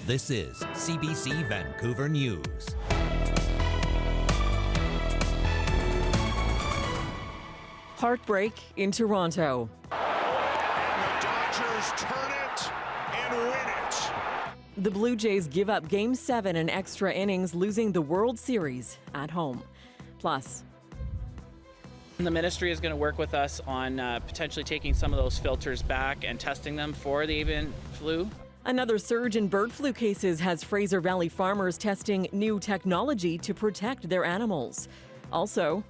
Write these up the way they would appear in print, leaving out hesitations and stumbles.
This is CBC Vancouver News. Heartbreak in Toronto. And the Dodgers turn it and win it. The Blue Jays give up Game 7 in extra innings, losing the World Series at home. Plus, the ministry is going to work with us on potentially taking some of those filters back and testing them for the avian flu. another surge in bird flu cases has Fraser Valley farmers testing new technology to protect their animals. Also,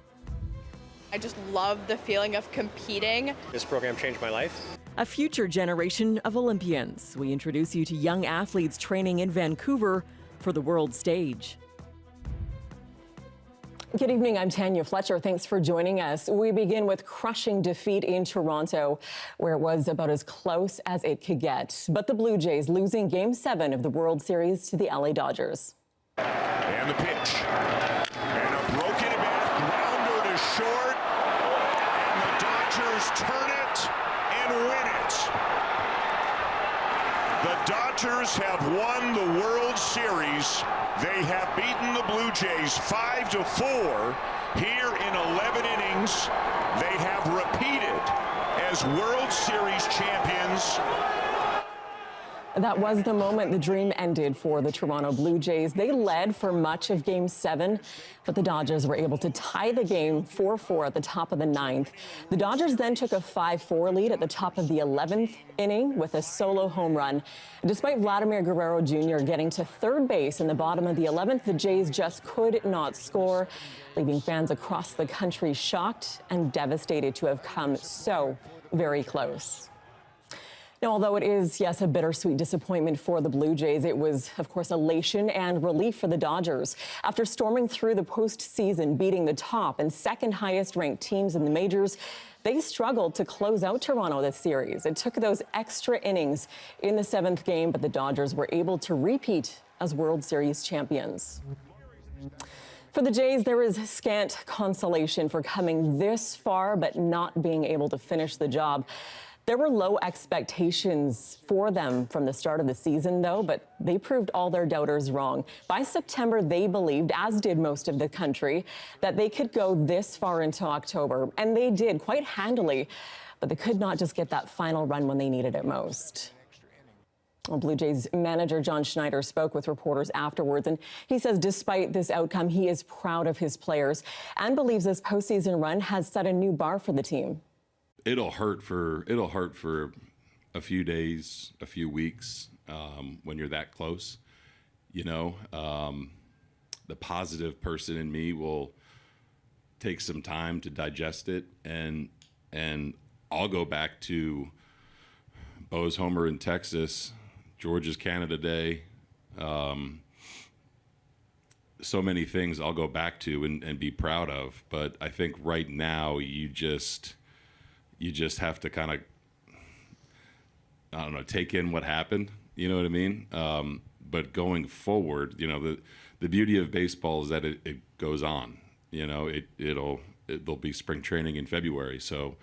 I just love the feeling of competing. This program changed my life. a future generation of Olympians. We introduce you to young athletes training in Vancouver for the world stage. Good evening, I'm Tanya Fletcher. Thanks for joining us. We begin with crushing defeat in Toronto, where it was about as close as it could get. But the Blue Jays losing Game 7 of the World Series to the LA Dodgers. And the pitch. And a broken bat, grounder to short. And the Dodgers turn it and win it. The Dodgers have won the World Series. They have beaten the Blue Jays 5-4 here in 11 innings. They have repeated as World Series champions. That was the moment the dream ended for the Toronto Blue Jays. They led for much of Game 7, but the Dodgers were able to tie the game 4-4 at the top of the 9th. The Dodgers then took a 5-4 lead at the top of the 11th inning with a solo home run. Despite Vladimir Guerrero Jr. getting to third base in the bottom of the 11th, the Jays just could not score, leaving fans across the country shocked and devastated to have come so very close. Now, although it is, yes, a bittersweet disappointment for the Blue Jays, it was, of course, elation and relief for the Dodgers. After storming through the postseason, beating the top and second highest ranked teams in the majors, they struggled to close out Toronto this series. It took those extra innings in the 7th game, but the Dodgers were able to repeat as World Series champions. For the Jays, there is scant consolation for coming this far, but not being able to finish the job. There were low expectations for them from the start of the season, though, but they proved all their doubters wrong. By September, they believed, as did most of the country, that they could go this far into October, and they did quite handily, but they could not just get that final run when they needed it most. Well, Blue Jays manager John Schneider spoke with reporters afterwards, and he says despite this outcome, he is proud of his players and believes this postseason run has set a new bar for the team. It'll hurt for a few days, a few weeks when you're that close. You know, the positive person in me will take some time to digest it, and I'll go back to Bo's homer in Texas, George's Canada Day. So many things I'll go back to and be proud of, but I think right now you just have to kind of, I don't know, take in what happened. You know what I mean? But going forward, you know, the beauty of baseball is that it goes on. You know, there'll be spring training in February. So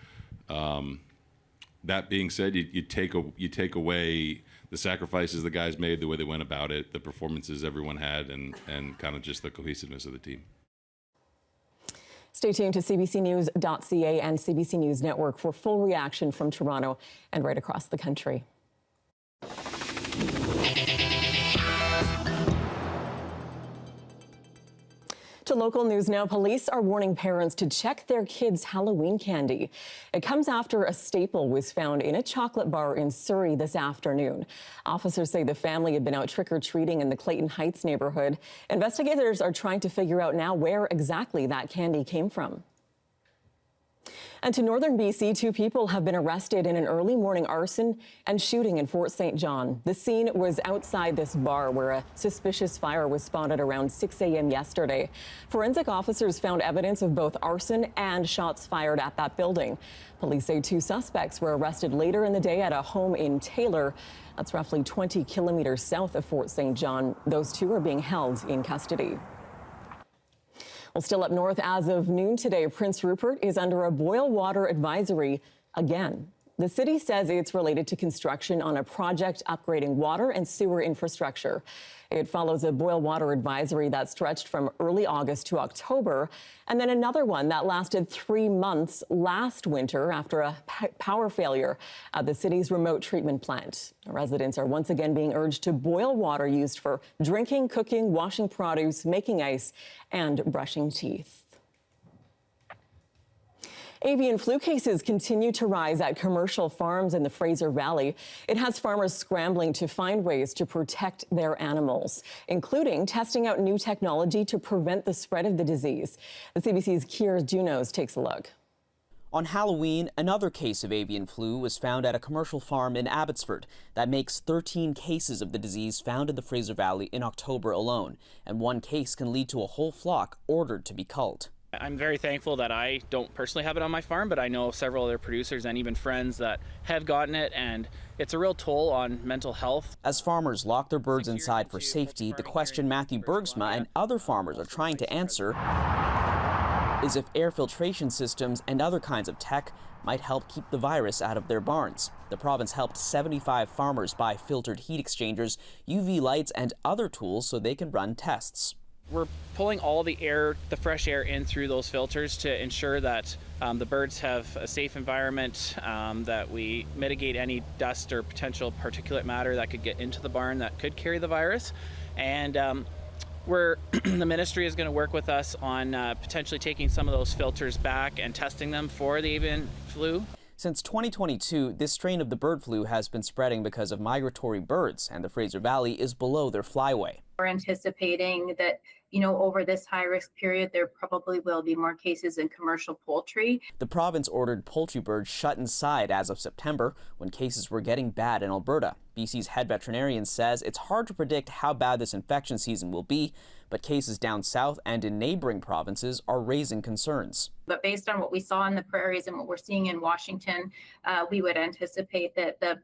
that being said, you take away the sacrifices the guys made, the way they went about it, the performances everyone had, and kind of just the cohesiveness of the team. Stay tuned to cbcnews.ca and CBC News Network for full reaction from Toronto and right across the country. To local news now, police are warning parents to check their kids' Halloween candy. It comes after a staple was found in a chocolate bar in Surrey this afternoon. Officers say the family had been out trick-or-treating in the Clayton Heights neighborhood. Investigators are trying to figure out now where exactly that candy came from. And to northern BC, 2 people have been arrested in an early morning arson and shooting in Fort St. John. The scene was outside this bar where a suspicious fire was spotted around 6 a.m. yesterday. Forensic officers found evidence of both arson and shots fired at that building. Police say 2 suspects were arrested later in the day at a home in Taylor. That's roughly 20 kilometers south of Fort St. John. Those 2 are being held in custody. Well, still up north as of noon today, Prince Rupert is under a boil water advisory again. The city says it's related to construction on a project upgrading water and sewer infrastructure. It follows a boil water advisory that stretched from early August to October, and then another one that lasted 3 months last winter after a power failure at the city's remote treatment plant. Residents are once again being urged to boil water used for drinking, cooking, washing produce, making ice, and brushing teeth. Avian flu cases continue to rise at commercial farms in the Fraser Valley. It has farmers scrambling to find ways to protect their animals, including testing out new technology to prevent the spread of the disease. The CBC's Kier Junos takes a look. On Halloween, another case of avian flu was found at a commercial farm in Abbotsford. That makes 13 cases of the disease found in the Fraser Valley in October alone, and one case can lead to a whole flock ordered to be culled. I'm very thankful that I don't personally have it on my farm, but I know several other producers and even friends that have gotten it, and it's a real toll on mental health. As farmers lock their birds inside for safety, the question Matthew Bergsma and other farmers are trying to answer is if air filtration systems and other kinds of tech might help keep the virus out of their barns. The province helped 75 farmers buy filtered heat exchangers, UV lights, and other tools so they can run tests. We're pulling all the fresh air in through those filters to ensure that the birds have a safe environment, that we mitigate any dust or potential particulate matter that could get into the barn that could carry the virus. And the ministry is going to work with us on potentially taking some of those filters back and testing them for the avian flu. Since 2022, this strain of the bird flu has been spreading because of migratory birds, and the Fraser Valley is below their flyway. We're anticipating that, over this high-risk period, there probably will be more cases in commercial poultry. The province ordered poultry birds shut inside as of September when cases were getting bad in Alberta. BC's head veterinarian says it's hard to predict how bad this infection season will be, but cases down south and in neighboring provinces are raising concerns. But based on what we saw in the prairies and what we're seeing in Washington, we would anticipate that the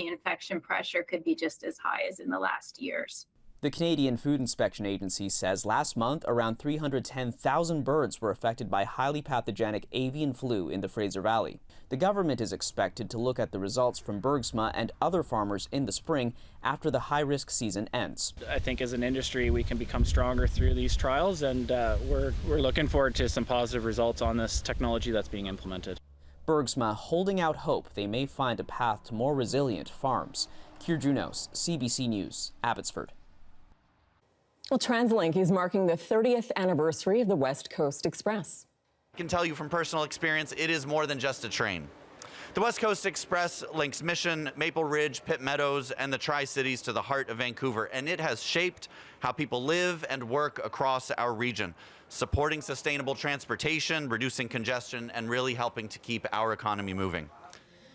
infection pressure could be just as high as in the last years. The Canadian Food Inspection Agency says last month around 310,000 birds were affected by highly pathogenic avian flu in the Fraser Valley. The government is expected to look at the results from Bergsma and other farmers in the spring after the high-risk season ends. I think as an industry we can become stronger through these trials, and we're looking forward to some positive results on this technology that's being implemented. Bergsma holding out hope they may find a path to more resilient farms. Kier Junos, CBC News, Abbotsford. Well, TransLink is marking the 30th anniversary of the West Coast Express. I can tell you from personal experience, it is more than just a train. The West Coast Express links Mission, Maple Ridge, Pitt Meadows, and the Tri-Cities to the heart of Vancouver, and it has shaped how people live and work across our region, supporting sustainable transportation, reducing congestion, and really helping to keep our economy moving.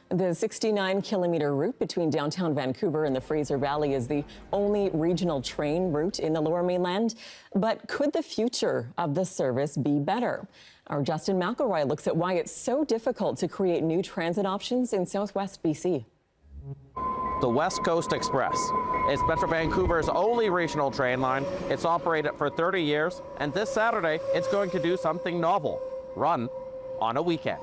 The 69-kilometer route between downtown Vancouver and the Fraser Valley is the only regional train route in the Lower Mainland. But could the future of the service be better? Our Justin McElroy looks at why it's so difficult to create new transit options in Southwest BC. The West Coast Express. It's Metro Vancouver's only regional train line. It's operated for 30 years, and this Saturday, it's going to do something novel, run on a weekend.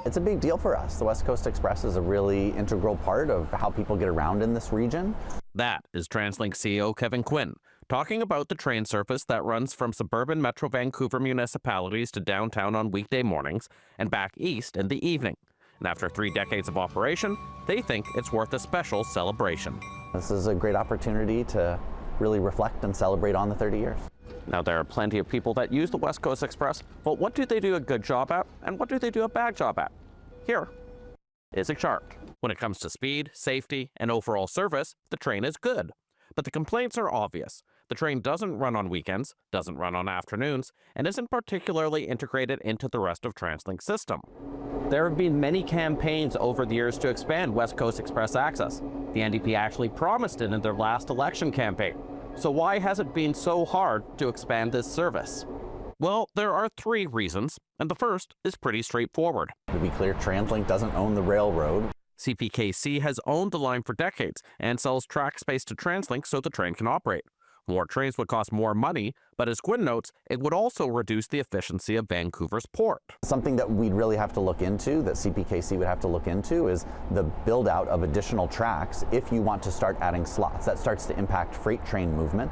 It's a big deal for us. The West Coast Express is a really integral part of how people get around in this region. That is TransLink CEO Kevin Quinn talking about the train service that runs from suburban Metro Vancouver municipalities to downtown on weekday mornings and back east in the evening. And after 3 decades of operation, they think it's worth a special celebration. This is a great opportunity to really reflect and celebrate on the 30 years. Now, there are plenty of people that use the West Coast Express, but what do they do a good job at, and what do they do a bad job at? Here is a chart. When it comes to speed, safety, and overall service, the train is good. But the complaints are obvious. The train doesn't run on weekends, doesn't run on afternoons, and isn't particularly integrated into the rest of TransLink's system. There have been many campaigns over the years to expand West Coast Express access. The NDP actually promised it in their last election campaign. So why has it been so hard to expand this service? Well, there are 3 reasons, and the first is pretty straightforward. To be clear, TransLink doesn't own the railroad. CPKC has owned the line for decades and sells track space to TransLink so the train can operate. More trains would cost more money, but as Gwynn notes, it would also reduce the efficiency of Vancouver's port. Something that we'd really have to look into, that CPKC would have to look into, is the build out of additional tracks if you want to start adding slots. That starts to impact freight train movement,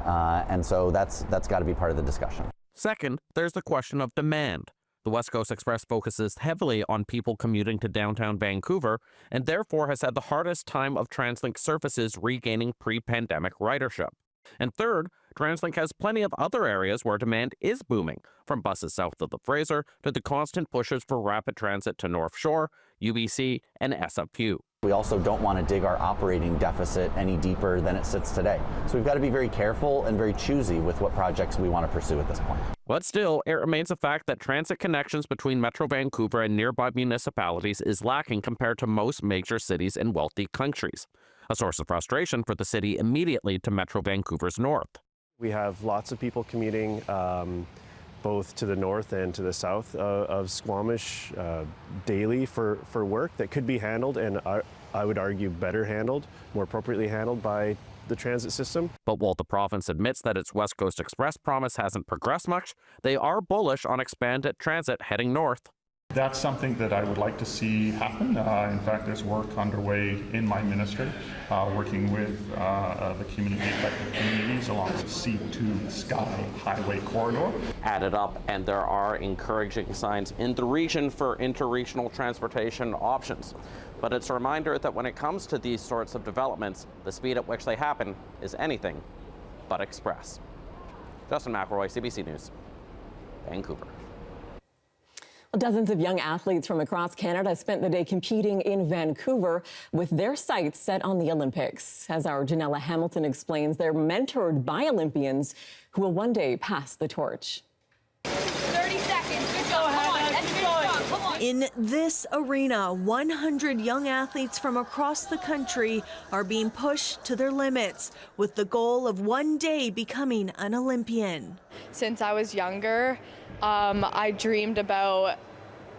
and so that's got to be part of the discussion. Second, there's the question of demand. The West Coast Express focuses heavily on people commuting to downtown Vancouver and therefore has had the hardest time of TransLink services regaining pre-pandemic ridership. And third, TransLink has plenty of other areas where demand is booming, from buses south of the Fraser to the constant pushes for rapid transit to North Shore, UBC, and SFU. We also don't want to dig our operating deficit any deeper than it sits today. So we've got to be very careful and very choosy with what projects we want to pursue at this point. But still, it remains a fact that transit connections between Metro Vancouver and nearby municipalities is lacking compared to most major cities in wealthy countries, a source of frustration for the city immediately to Metro Vancouver's north. We have lots of people commuting both to the north and to the south of Squamish daily for work that could be handled, and I would argue better handled, more appropriately handled by the transit system. But while the province admits that its West Coast Express promise hasn't progressed much, they are bullish on expanded transit heading north. That's something that I would like to see happen. In fact, there's work underway in my ministry, working with the affected communities along the C2 Sky Highway corridor. Added up, and there are encouraging signs in the region for interregional transportation options. But it's a reminder that when it comes to these sorts of developments, the speed at which they happen is anything but express. Justin McElroy, CBC News, Vancouver. Dozens of young athletes from across Canada spent the day competing in Vancouver with their sights set on the Olympics. As our Janella Hamilton explains, they're mentored by Olympians who will one day pass the torch. 30 seconds. Good job. Come on. In this arena, 100 young athletes from across the country are being pushed to their limits with the goal of one day becoming an Olympian. Since I was younger, I dreamed about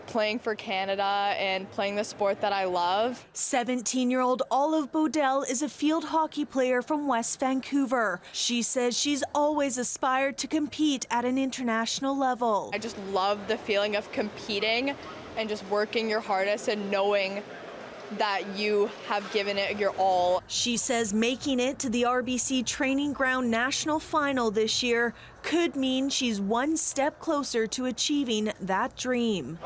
playing for Canada and playing the sport that I love. 17-year-old Olive Bodell is a field hockey player from West Vancouver. She says she's always aspired to compete at an international level. I just love the feeling of competing and just working your hardest and knowing that you have given it your all. She says making it to the RBC Training Ground National Final this year could mean she's one step closer to achieving that dream.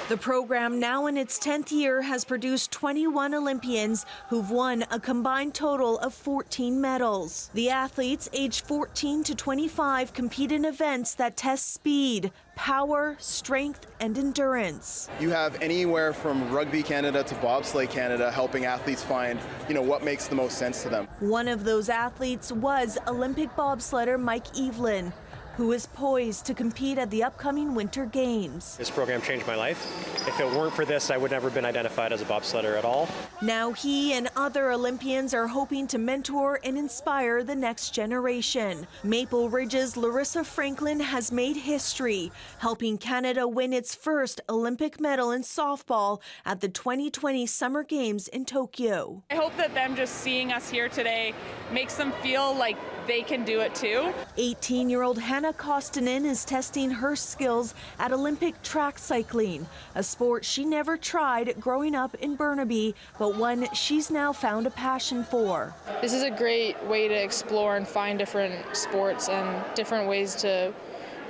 The program, now in its 10th year, has produced 21 Olympians who've won a combined total of 14 medals. The athletes, aged 14 to 25, compete in events that test speed, power, strength, and endurance. You have anywhere from Rugby Canada to Bobsleigh Canada helping athletes find, what makes the most sense to them. One of those athletes was Olympic bobsledder Mike Evelyn, who is poised to compete at the upcoming Winter Games. This program changed my life. If it weren't for this, I would never have been identified as a bobsledder at all. Now he and other Olympians are hoping to mentor and inspire the next generation. Maple Ridge's Larissa Franklin has made history, helping Canada win its first Olympic medal in softball at the 2020 Summer Games in Tokyo. I hope that them just seeing us here today makes them feel like they can do it too. 18-year-old Hannah Kostonen is testing her skills at Olympic track cycling, a sport she never tried growing up in Burnaby, but one she's now found a passion for. This is a great way to explore and find different sports and different ways to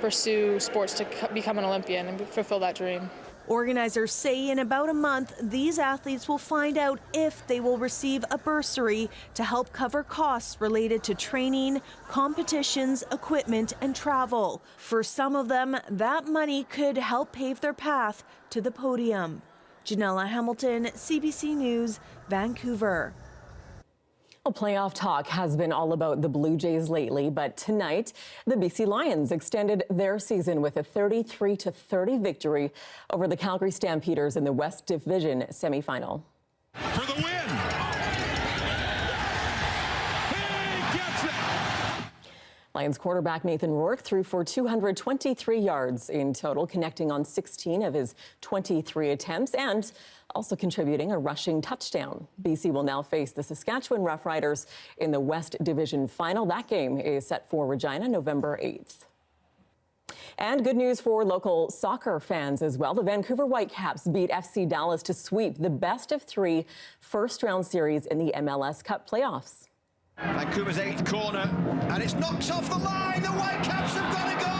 pursue sports to become an Olympian and fulfill that dream. Organizers say in about a month, these athletes will find out if they will receive a bursary to help cover costs related to training, competitions, equipment, and travel. For some of them, that money could help pave their path to the podium. Janella Hamilton, CBC News, Vancouver. Well, playoff talk has been all about the Blue Jays lately, but tonight, the BC Lions extended their season with a 33-30 victory over the Calgary Stampeders in the West Division semifinal. For the win! He gets it! Lions quarterback Nathan Rourke threw for 223 yards in total, connecting on 16 of his 23 attempts, and also contributing a rushing touchdown. BC will now face the Saskatchewan Roughriders in the West Division Final. That game is set for Regina November 8th. And good news for local soccer fans as well. The Vancouver Whitecaps beat FC Dallas to sweep the best-of-3 first-round series in the MLS Cup playoffs. Vancouver's 8th corner, and it's knocked off the line. The Whitecaps have got a goal!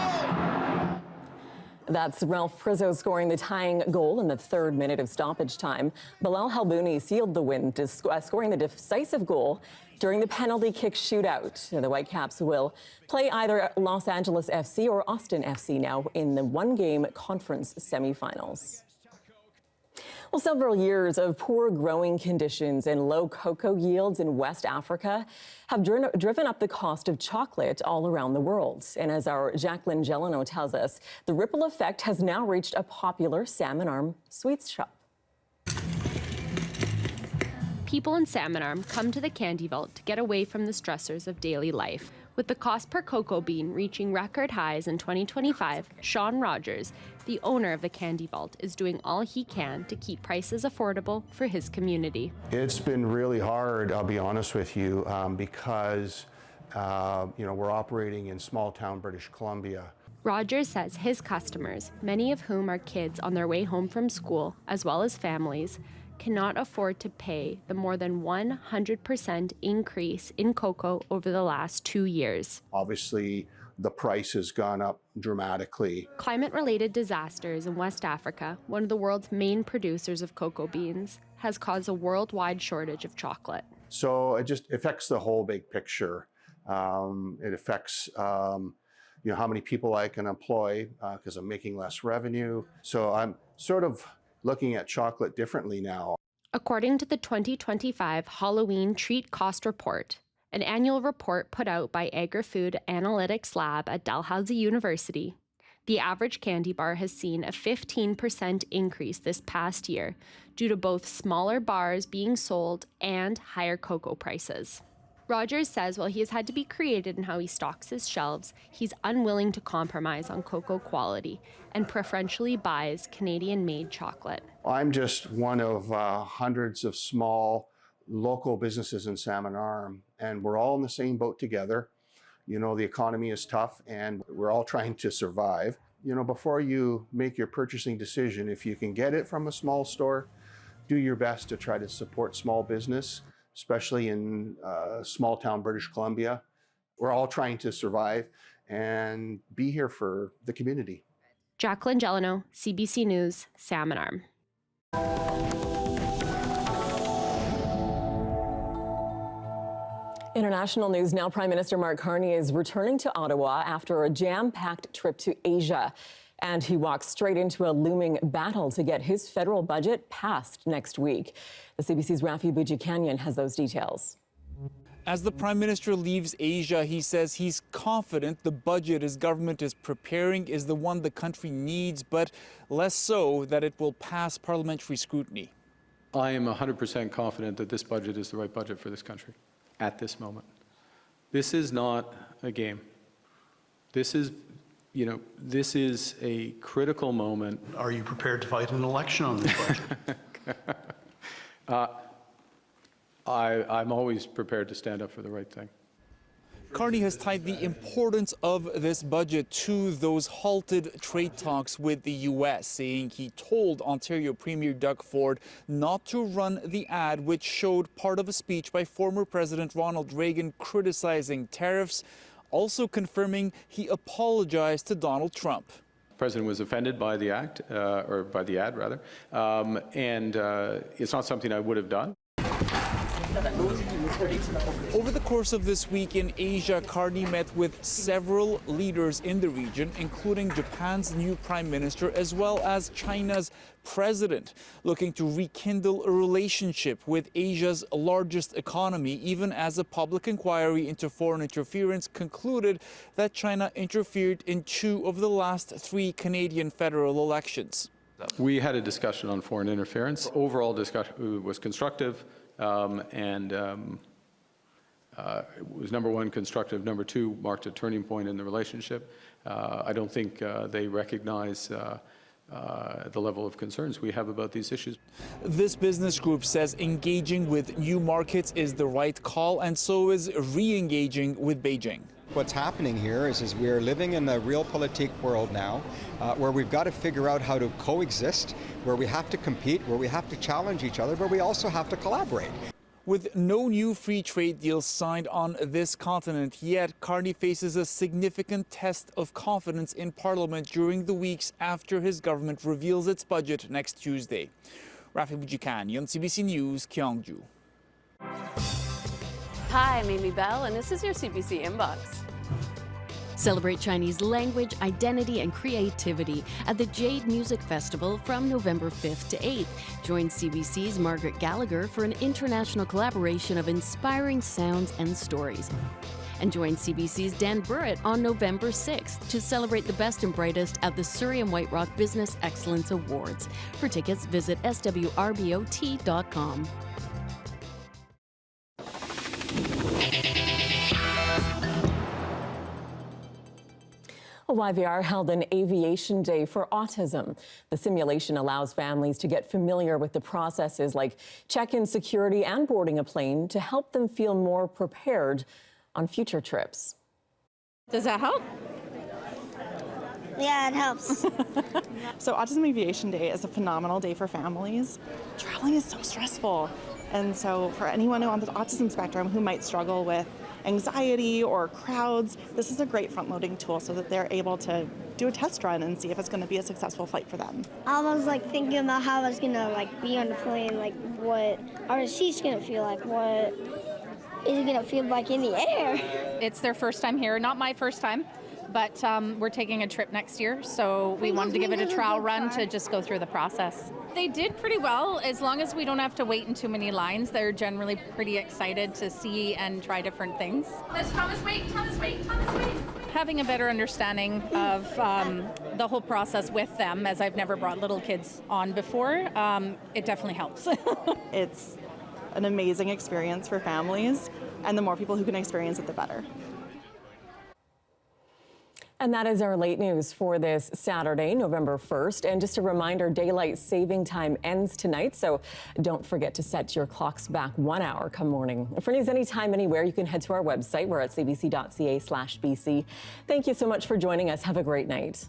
That's Ralph Prizzo scoring the tying goal in the 3rd minute of stoppage time. Bilal Halbouni sealed the win, scoring the decisive goal during the penalty kick shootout. The Whitecaps will play either Los Angeles FC or Austin FC now in the one-game conference semifinals. Well, several years of poor growing conditions and low cocoa yields in West Africa have driven up the cost of chocolate all around the world. And as our Jacqueline Gelano tells us, the ripple effect has now reached a popular Salmon Arm sweets shop. People in Salmon Arm come to the Candy Vault to get away from the stressors of daily life. With the cost per cocoa bean reaching record highs in 2025, Sean Rogers, the owner of the Candy Vault, is doing all he can to keep prices affordable for his community. It's been really hard, I'll be honest with you, because we're operating in small town British Columbia. Rogers says his customers, many of whom are kids on their way home from school, as well as families, cannot afford to pay the more than 100% increase in cocoa over the last 2 years. Obviously, the price has gone up dramatically. Climate-related disasters in West Africa, one of the world's main producers of cocoa beans, has caused a worldwide shortage of chocolate. So it just affects the whole big picture. It affects how many people I can employ because I'm making less revenue. So I'm sort of looking at chocolate differently now. According to the 2025 Halloween Treat Cost Report, an annual report put out by Agri-Food Analytics Lab at Dalhousie University, the average candy bar has seen a 15% increase this past year due to both smaller bars being sold and higher cocoa prices. Rogers says while he has had to be creative in how he stocks his shelves, he's unwilling to compromise on cocoa quality and preferentially buys Canadian-made chocolate. I'm just one of hundreds of small local businesses in Salmon Arm, and we're all in the same boat together. The economy is tough and we're all trying to survive. Before you make your purchasing decision, if you can get it from a small store, do your best to try to support small business, especially in small town British Columbia. We're all trying to survive and be here for the community. Jacqueline Gelano, CBC News, Salmon Arm. International news now. Prime Minister Mark Carney is returning to Ottawa after a jam-packed trip to Asia. And he walks straight into a looming battle to get his federal budget passed next week. The CBC's Rafi Boudjikanian has those details. As the Prime Minister leaves Asia, he says he's confident the budget his government is preparing is the one the country needs, but less so that it will pass parliamentary scrutiny. I am 100% confident that this budget is the right budget for this country at this moment. This is not a game. This is a critical moment. Are you prepared to fight an election on this budget? I'm always prepared to stand up for the right thing. Carney has tied the importance of this budget to those halted trade talks with the U.S., saying he told Ontario Premier Doug Ford not to run the ad, which showed part of a speech by former President Ronald Reagan criticizing tariffs, also confirming he apologized to Donald Trump. The president was offended by the act, or by the ad, rather, and it's not something I would have done. Over the course of this week in Asia, Carney met with several leaders in the region, including Japan's new prime minister, as well as China's president, looking to rekindle a relationship with Asia's largest economy, even as a public inquiry into foreign interference concluded that China interfered in 2 of the last 3 Canadian federal elections. We had a discussion on foreign interference. Overall discussion was constructive. It was number 1, constructive. Number 2, marked a turning point in the relationship. I don't think they recognize the level of concerns we have about these issues. This business group says engaging with new markets is the right call, and so is re-engaging with Beijing. What's happening here is we're living in a realpolitik world now, where we've got to figure out how to coexist, where we have to compete, where we have to challenge each other, but we also have to collaborate. With no new free trade deals signed on this continent yet, Carney faces a significant test of confidence in Parliament during the weeks after his government reveals its budget next Tuesday. Rafi Bujikani on CBC News, Gyeongju. Hi, I'm Amy Bell, and this is your CBC Inbox. Celebrate Chinese language, identity, and creativity at the Jade Music Festival from November 5th to 8th. Join CBC's Margaret Gallagher for an international collaboration of inspiring sounds and stories. And join CBC's Dan Burrett on November 6th to celebrate the best and brightest at the Surrey and White Rock Business Excellence Awards. For tickets, visit swrbot.com. YVR held an aviation day for autism. The simulation allows families to get familiar with the processes like check-in security and boarding a plane to help them feel more prepared on future trips. Does that help? Yeah, it helps. So Autism Aviation Day is a phenomenal day for families. Traveling is so stressful. And so for anyone on the autism spectrum who might struggle with anxiety or crowds, this is a great front-loading tool so that they're able to do a test run and see if it's going to be a successful flight for them. I was thinking about how I was gonna be on the plane, what are the seats gonna feel like, what is it gonna feel like in the air? It's their first time here, not my first time, but we're taking a trip next year, so we wanted to give it a trial run to just go through the process. They did pretty well. As long as we don't have to wait in too many lines, they're generally pretty excited to see and try different things. Thomas, wait. Having a better understanding of the whole process with them, as I've never brought little kids on before, it definitely helps. It's an amazing experience for families, and the more people who can experience it, the better. And that is our late news for this Saturday, November 1st. And just a reminder, daylight saving time ends tonight, so don't forget to set your clocks back 1 hour come morning. For news anytime, anywhere, you can head to our website. We're at cbc.ca/BC. Thank you so much for joining us. Have a great night.